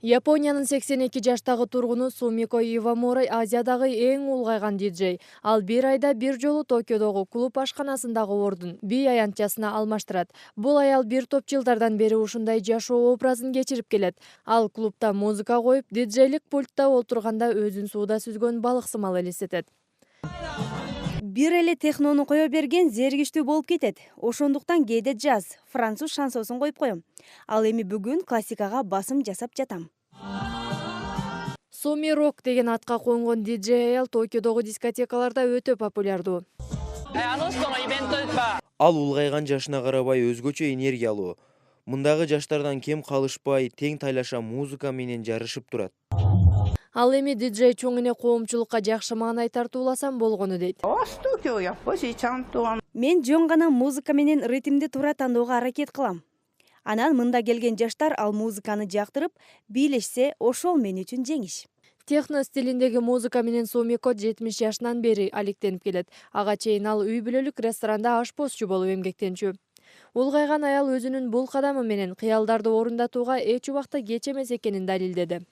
Япониянын 82 жаштагы тургуну Сумико Ивамура Азиядагы эң улгайган диджей. Ал бир айда бир жолу Токиодогу клуб ашканасындагы ордун бий аянтчасына алмаштырат. Бул аял бир топ жылдардан бери ушундай жашоо образын кечирип келет. Ал клубда музыка коюп, диджейлик пультта отурганда өзүн сууда сүзгөн балык сымал элестетет. Бир эле технону кое берген зергиштүү болуп кетет. Ошондуктан кээде джаз, француз шансосын коюп коем. Ал эми бүгүн классикага басым жасап жатам. Суми Рок деген атка конгон диджей аял Токиодогу дискотекаларда өтө популярдуу. Ал улгайган жашына карабай өзгөчө энергиялуу. Мындагы жаштардан кем калышпай, тең тайлаша музыка менен жарышып турат. Ал эми диджей чоң эне коомчулукка жакшы маанай тартууласам болгону дейт. Мен жөн гана музыка менен ритмди туура тандоого аракет кылам. Анан мында келген жаштар ал музыканы жактырып, бийлешсе, ошол мен үчүн жеңиш. Техно стилиндеги музыка менен Сумико 70 жашынан бери алектенип келет. Ага чейин ал үй бүлөлүк ресторанда ашпозчу болуп эмгектенчү. Улгайган аял өзүнүн бул кадамы менен кыялдарды орундатууга эч убакта кеч эмес экенин далилдеди.